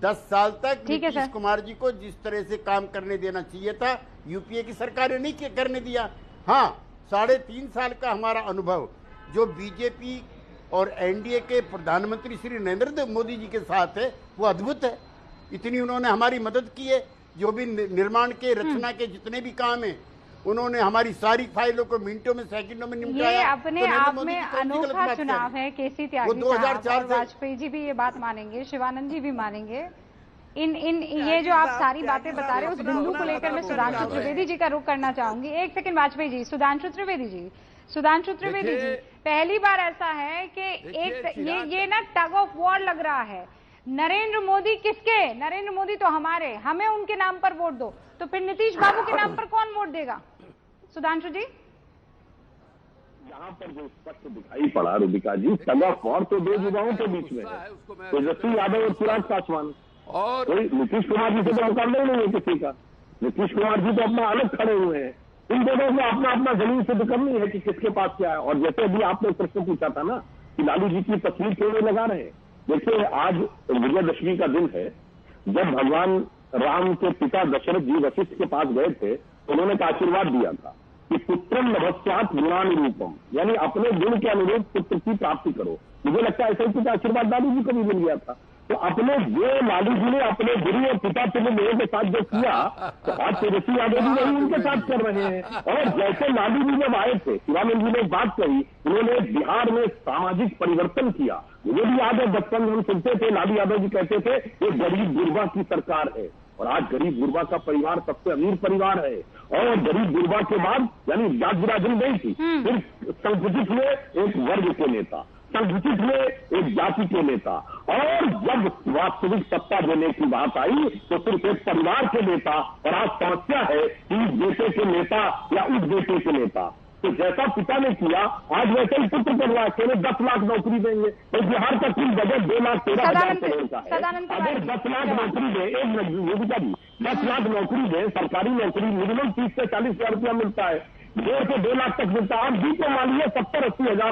10 साल तक नीतीश कुमार जी को जिस तरह से काम करने देना चाहिए था, यूपीए की सरकार ने नहीं करने दिया। हाँ, 3.5 साल का हमारा अनुभव जो बीजेपी और एनडीए के प्रधानमंत्री श्री नरेंद्र मोदी जी के साथ है वो अद्भुत है। इतनी उन्होंने हमारी मदद की है, जो भी निर्माण के रचना के जितने भी काम हैं उन्होंने हमारी सारी फाइलों को मिनटों में सेकंडों में निपटाया। ये अपने आप में अनोखा चुनाव है। केसी त्यागी 2004 वाजपेयी जी भी ये बात मानेंगे, शिवानंद जी भी मानेंगे। ये जो आप सारी बातें बता रहे हैं उस बिंदु को लेकर मैं सुधांशु त्रिवेदी जी का रुख करना चाहूंगी। एक सेकंड वाजपेयी जी, सुधांशु त्रिवेदी जी, पहली बार ऐसा है कि ये ना टग ऑफ वॉर लग रहा है। नरेंद्र मोदी किसके? नरेंद्र मोदी तो हमारे, हमें उनके नाम पर वोट दो, तो फिर नीतीश बाबू के नाम पर कौन वोट देगा? सुधांशु जी, यहाँ पर जो स्पष्ट दिखाई पड़ा रूबिका जी, टग ऑफ वॉर तो 2 युवाओं के बीच में है, तेजस्वी यादव और चिराग पासवान। और नीतीश कुमार जी से तो मुकाबला ही नहीं है किसी का। नीतीश कुमार जी तो अपना अलग खड़े हुए हैं, इन दोनों में अपना अपना जमीन सिद्ध करनी है कि किसके पास क्या है। और जैसे अभी आपने प्रश्न पूछा था ना कि लालू जी की तस्वीर क्यों नहीं लगा रहे हैं, देखिए आज विजयदशमी का दिन है। जब भगवान राम के पिता दशरथ जी वशिष्ठ के पास गए थे तो उन्होंने एक आशीर्वाद दिया था कि पुत्रम लभस्यात् गुणानुरूपम, यानी अपने गुण के अनुरूप पुत्र की प्राप्ति करो। मुझे लगता है ऐसा ही कुछ आशीर्वाद लालू जी को भी मिल गया था। तो अपने जो लालू जी ने अपने गुरु और पिता लोगों के साथ जो किया, तो आज तेजस्वी यादव जी वही उनके साथ कर रहे हैं। और जैसे लालू जी जब आए थे, शिवानंद जी ने बात कही, उन्होंने बिहार में सामाजिक परिवर्तन किया। मुझे भी याद है बचपन में हम सुनते थे, लालू यादव जी कहते थे ये गरीब गुरबा की सरकार है, और आज गरीब गुरबा का परिवार सबसे अमीर परिवार है। और गरीब गुरबा के बाद यानी जात बिरादरी नहीं थी, फिर संकुचित हुए एक वर्ग के नेता, संकुचित हुए एक जाति के नेता, और जब वास्तविक सत्ता देने की बात आई तो सिर्फ एक परिवार के नेता। और आज समस्या है कि इस बेटे के नेता या उस बेटे के नेता, तो जैसा पिता ने किया आज वैसे ही पुत्र कर रहा है, 10 लाख नौकरी देंगे। तो बिहार का कुल बजट 2,13,000 करोड़ का है। अगर 10 लाख नौकरी दे, एक योगिता जी 10 लाख नौकरी दे, सरकारी नौकरी मिनिमम 30 से 40 हजार रुपया मिलता है, 1.5 से 2 लाख तक मिलता है। आप भी तो मान लीजिए 70-80 हजार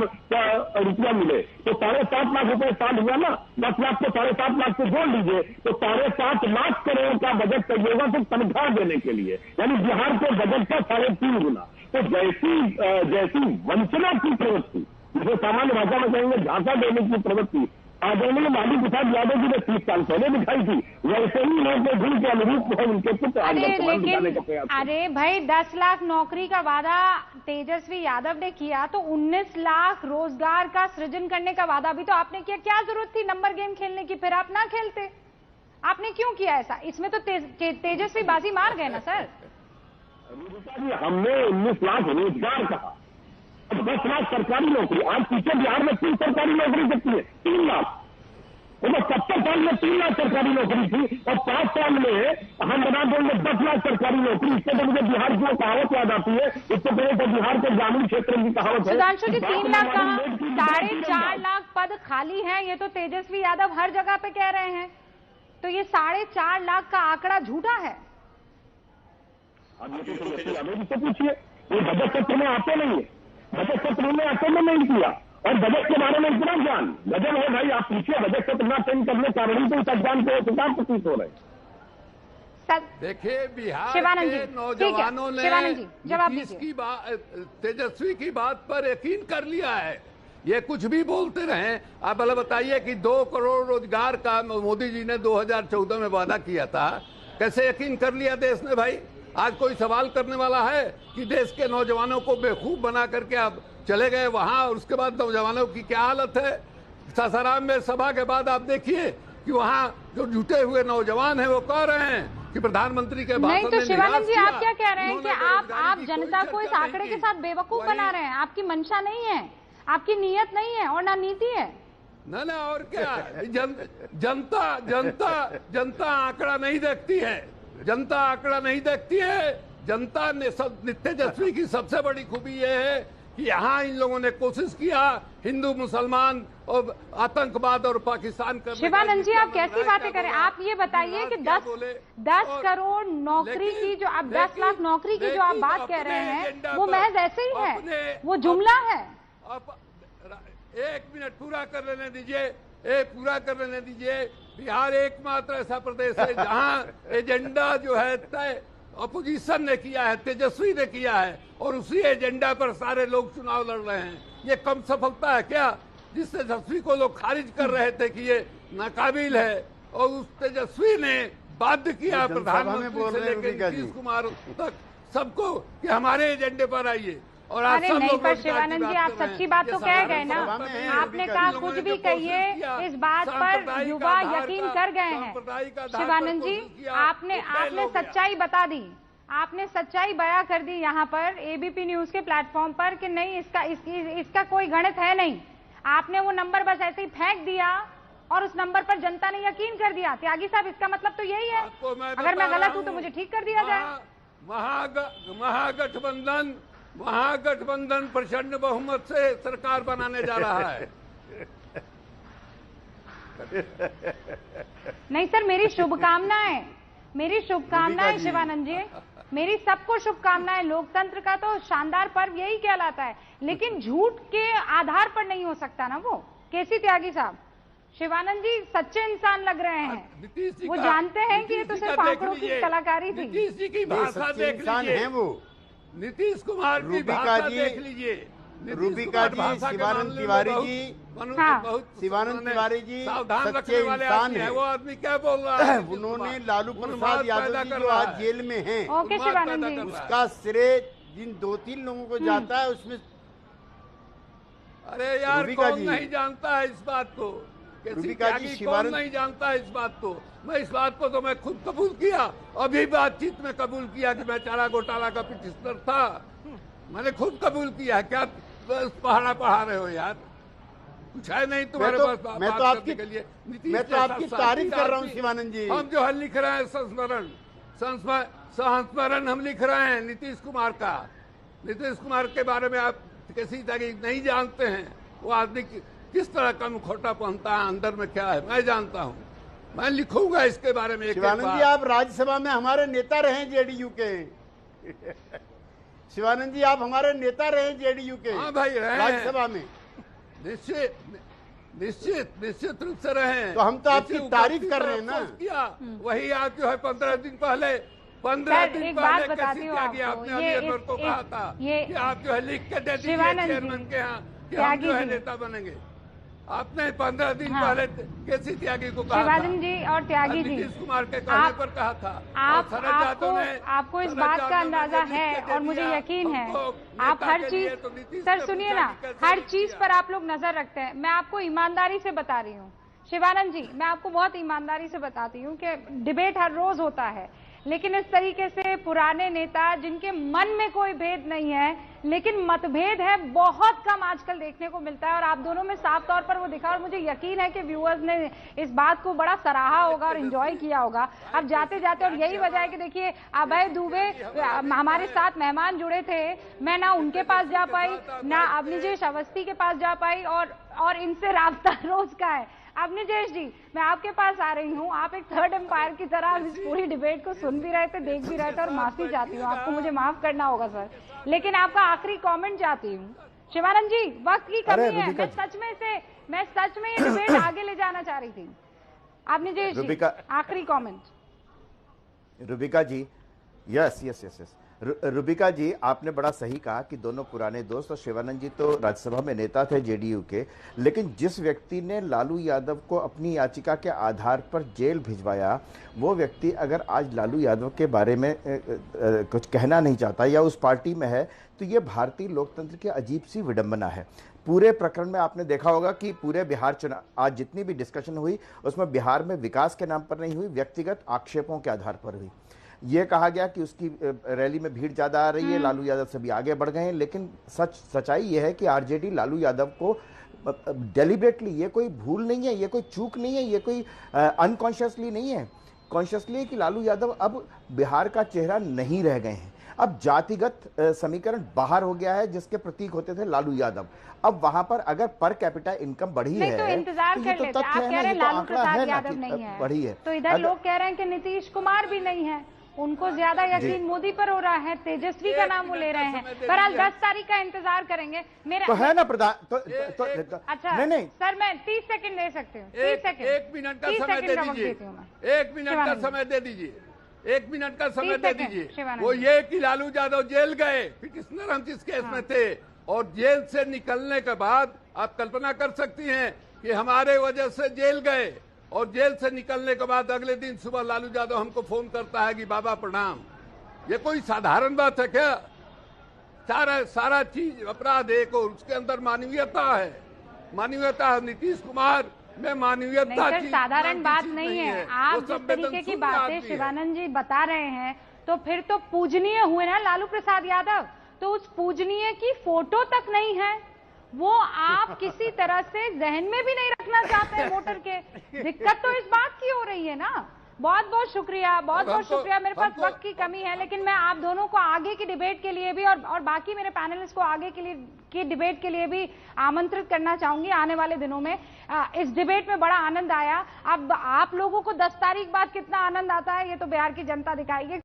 रुपया मिले तो 7.5 लाख रुपए साल हुआ ना, 10 लाख को 7.5 लाख से जोड़ लीजिए तो 7.5 लाख करोड़ का बजट चाहिए होगा सिर्फ तनख्वाह देने के लिए, यानी बिहार के बजट का 3.5 गुना। तो जैसी वंचना की प्रवृत्ति, जो सामान्य भाषा में कहेंगे झांसा देने की प्रवृत्ति आदरणीय लालू प्रसाद यादव जी ने 30 साल पहले दिखाई थी, वैसे ही लोग भूल के अनुरूप है उनके पुत्र आज दिखाने का प्रयास। अरे भाई 10 लाख नौकरी का वादा तेजस्वी यादव ने किया तो 19 लाख रोजगार का सृजन करने का वादा भी तो आपने किया। क्या जरूरत थी नंबर गेम खेलने की? फिर आप ना खेलते, आपने क्यों किया ऐसा? इसमें तो तेजस्वी बाजी मार गए ना सर। जी हमने 19 लाख रोजगार कहा, 10 लाख सरकारी नौकरी। आज पीछे बिहार में 3 सरकारी नौकरी कितनी है? 3 लाख। तो 70 साल में 3 लाख सरकारी नौकरी थी और 5 साल में हम बना देंगे 10 लाख सरकारी नौकरी। इससे तो मुझे बिहार की कहावत याद आती है, इससे पहले तो बिहार के ग्रामीण क्षेत्र की कहावत है। सुधांशु जी 3 लाख कहाँ, 4.5 लाख पद खाली हैं, ये तो तेजस्वी यादव हर जगह पे कह रहे हैं। तो ये 4.5 लाख का आंकड़ा झूठा है। अब ये तो तेजस्वी यादव जी से पूछिए, ये बजट सत्र में आते नहीं है, बजट सत्र में आते में नहीं किया और बजट के बारे में इतना ज्ञान गजब है भाई। आप पूछिए बजट सत्र न अटेंड करने का कारण तो इस अज्ञान के किताब प्रतीत हो रहे। देखिए बिहार शिवानंद के जी, नौजवानों ने शिवानंद जी, जवाब नीतीश दीजिए। की तेजस्वी की बात पर यकीन कर लिया है। ये कुछ भी बोलते रहे, आप भले बताइए कि 2 करोड़ रोजगार का मोदी जी ने 2014 में वादा किया था, कैसे यकीन कर लिया देश ने भाई? आज कोई सवाल करने वाला है कि देश के नौजवानों को बेवकूफ बना करके आप चले गए वहां, और उसके बाद नौजवानों की क्या हालत है? सासाराम में सभा के बाद आप देखिए कि वहां जो जुटे हुए नौजवान हैं वो कह रहे हैं कि प्रधानमंत्री के भाषण नहीं तो शिवानंद जी आप क्या कह रहे हैं कि आप जनता को इस आंकड़े के साथ बेवकूफ बना रहे हैं? आपकी मंशा नहीं है, आपकी नीयत नहीं है और ना नीति है। ना और क्या, जनता आंकड़ा नहीं देखती है, जनता आंकड़ा नहीं देखती है। जनता ने तेजस्वी की सबसे बड़ी खूबी यह है कि यहाँ इन लोगों ने कोशिश किया हिंदू मुसलमान और आतंकवाद और पाकिस्तान करने। शिवानंद जी आप कैसी बातें करें? आप ये बताइए कि 10 करोड़ नौकरी की जो आप 10 लाख नौकरी की जो आप बात कह रहे हैं वो महज ऐसे ही है, वो जुमला है। एक मिनट पूरा कर लेने दीजिए। बिहार एकमात्र ऐसा प्रदेश है जहां एजेंडा जो है तय अपोजिशन ने किया है, तेजस्वी ने किया है, और उसी एजेंडा पर सारे लोग चुनाव लड़ रहे हैं। ये कम सफलता है क्या? जिस तेजस्वी को लोग खारिज कर रहे थे कि ये नाकाबिल है, और उस तेजस्वी ने बाध्य किया प्रधानमंत्री से लेकर नीतीश कुमार तक सबको कि हमारे एजेंडे पर आइए। और अरे नहीं पर शिवानंद जी आप सच्ची बात तो कह गए ना, आपने कहा कुछ भी कहिए, इस बात पर युवा यकीन कर गए हैं। शिवानंद जी आपने सच्चाई बता दी, आपने सच्चाई बयां कर दी यहाँ पर एबीपी न्यूज के प्लेटफॉर्म पर कि नहीं इसका कोई गणित है नहीं। आपने वो नंबर बस ऐसे ही फेंक दिया और उस नंबर पर जनता ने यकीन कर दिया। त्यागी साहब इसका मतलब तो यही है, अगर मैं गलत हूं तो मुझे ठीक कर दिया जाए। महागठबंधन प्रचंड बहुमत से सरकार बनाने जा रहा है। नहीं सर मेरी शुभकामनाएं शिवानंद जी, मेरी सबको शुभकामनाएं। लोकतंत्र का तो शानदार पर्व यही कहलाता है, लेकिन झूठ के आधार पर नहीं हो सकता ना वो। केसी त्यागी साहब, शिवानंद जी सच्चे इंसान लग रहे हैं, वो जानते हैं कि ये तो सिर्फ आंकड़ों की कलाकारी थी। नीतीश जी की भाषा देख लीजिए, वो नीतीश कुमार की भाषा देख लीजिए। रूबिका जी, शिवानंद तिवारी जी, शिवानंद तिवारी जी सच्चे इंसान है। वो आदमी क्या बोल रहा है? उन्होंने लालू प्रसाद यादव जी जो आज जेल में हैं, ओके शिवानंद जी, उसका श्रेय जिन 2-3 लोगों को जाता है उसमें। अरे यार, कौन नहीं जानता है इस बात को? रूबिका जी, कौन नहीं जानता है इस बात को? मैं इस बात को तो मैं खुद कबूल किया, अभी बातचीत में कबूल किया कि मैं चारा घोटाला का पिटिशनर था। मैंने खुद कबूल किया। क्या बस पहाड़ा पढ़ा रहे हो यार? कुछ है नहीं तुम्हारे पास? मैं तो आपकी तारीफ कर रहा हूँ शिवानंद जी। हम जो है लिख रहे हैं संस्मरण हम लिख रहे हैं नीतीश कुमार का। नीतीश कुमार के बारे में आप किसी तरह नहीं जानते हैं। वो आदमी किस तरह का मुखौटा पहनता है, अंदर में क्या है, मैं जानता हूँ। मैं लिखूंगा इसके बारे में। शिवानंद जी, आप राज्यसभा में हमारे नेता रहे जेडीयू के। शिवानंद जी, आप हमारे नेता रहे जेडीयू के। हाँ भाई, रहे राज्यसभा में। निश्चित रूप से रहे। तो हम तो आपकी तारीफ कर रहे हैं ना। किया वही आप जो है 15 दिन पहले एक बात बताती हूँ आपको, ये को कहा था कि आप जो है लिख के दे दीजिए चेयरमैन के यहाँ कि हम जो है नेता बनेंगे। आपने 15 दिन पहले केसी त्यागी को कहा शिवानंद जी और त्यागी जी, नीतीश कुमार के कहने पर कहा था। आपको इस बात का अंदाजा है और मुझे यकीन है आप हर चीज, सर सुनिए ना, हर चीज पर आप लोग नजर रखते हैं। मैं आपको ईमानदारी से बता रही हूँ शिवानंद जी, मैं आपको बहुत ईमानदारी से बताती हूँ कि डिबेट हर रोज होता है, लेकिन इस तरीके से पुराने नेता जिनके मन में कोई भेद नहीं है लेकिन मतभेद है, बहुत कम आजकल देखने को मिलता है। और आप दोनों में साफ तौर पर वो दिखा और मुझे यकीन है कि व्यूअर्स ने इस बात को बड़ा सराहा होगा और एंजॉय किया होगा। अब जाते जाते, और यही वजह है कि देखिए अभय दुबे हमारे साथ मेहमान जुड़े थे, मैं ना उनके पास जा पाई ना अवनीजेश अवस्थी के पास जा पाई, और इनसे राब्ता रोज का है। अवनीजेश जी, मैं आपके पास आ रही हूँ। आप एक थर्ड एम्पायर की तरह इस पूरी डिबेट को सुन भी रहे थे, देख भी रहे थे, और माफी चाहती हूँ, आपको मुझे माफ करना होगा सर, लेकिन आपका आखिरी कमेंट चाहती हूँ। शिवानंद जी, वक्त की कमी है, मैं सच में ये डिबेट आगे ले जाना चाह रही थी। अवनीजेश जी, आखिरी कमेंट। रूबिका जी, यस रूबिका जी, आपने बड़ा सही कहा कि दोनों पुराने दोस्त, और शिवानंद जी तो राज्यसभा में नेता थे जेडीयू के, लेकिन जिस व्यक्ति ने लालू यादव को अपनी याचिका के आधार पर जेल भिजवाया, वो व्यक्ति अगर आज लालू यादव के बारे में कुछ कहना नहीं चाहता या उस पार्टी में है, तो ये भारतीय लोकतंत्र की अजीब सी विडंबना है। पूरे प्रकरण में आपने देखा होगा कि पूरे बिहार चुनाव, आज जितनी भी डिस्कशन हुई उसमें बिहार में विकास के नाम पर नहीं हुई, व्यक्तिगत आक्षेपों के आधार पर हुई। ये कहा गया कि उसकी रैली में भीड़ ज्यादा आ रही है, लालू यादव से भी आगे बढ़ गए हैं, लेकिन सच्चाई ये है कि आरजेडी लालू यादव को डेलिबरेटली, ये कोई भूल नहीं है, ये कोई चूक नहीं है, ये कोई अनकॉन्शियसली नहीं है, कॉन्शियसली कि लालू यादव अब बिहार का चेहरा नहीं रह गए हैं। अब जातिगत समीकरण बाहर हो गया है, जिसके प्रतीक होते थे लालू यादव। अब वहां पर अगर पर कैपिटा इनकम बढ़ी है तो इंतजार कर लेते। आप कह रहे हैं लालू प्रसाद यादव नहीं है, बढ़ी है, तो इधर लोग कह रहे हैं कि नीतीश कुमार भी नहीं है, उनको ज्यादा यकीन मोदी पर हो रहा है, तेजस्वी का नाम वो ले रहे हैं। बहरहाल 10 तारीख का इंतजार करेंगे। मेरा तो है ना प्रधान तो अच्छा नहीं सर, मैं 30 सेकंड दे सकती हूँ। 30 सेकंड, 1 मिनट का समय दे दीजिए, 1 मिनट का समय दे दीजिए, 1 मिनट का समय दे दीजिए। वो ये कि लालू यादव जेल गए, पिटिशनर हम जिस केस में थे, और जेल से निकलने के बाद आप कल्पना कर सकती हैं कि हमारे वजह से जेल गए, और जेल से निकलने के बाद अगले दिन सुबह लालू यादव हमको फोन करता है कि बाबा प्रणाम। ये कोई साधारण बात है क्या? सारा चीज अपराध एक, और उसके अंदर मानवीयता है, मानवीयता। नीतीश कुमार में मानवीयता नहीं, साधारण बात नहीं है। आप जिस तरीके की बातें शिवानंद जी बता रहे हैं, तो फिर तो पूजनीय हुए ना लालू प्रसाद यादव। तो उस पूजनीय की फोटो तक नहीं है, वो आप किसी तरह से जहन में भी नहीं रखना चाहते हैं वोटर के। दिक्कत तो इस बात की हो रही है ना। बहुत बहुत शुक्रिया, बहुत बहुत शुक्रिया। मेरे पास वक्त की कमी है, लेकिन मैं आप दोनों को आगे की डिबेट के लिए भी और बाकी मेरे पैनलिस्ट को आगे के लिए की डिबेट के लिए भी आमंत्रित करना चाहूंगी आने वाले दिनों में। इस डिबेट में बड़ा आनंद आया। अब आप लोगों को 10 तारीख बाद कितना आनंद आता है, ये तो बिहार की जनता दिखाएगी।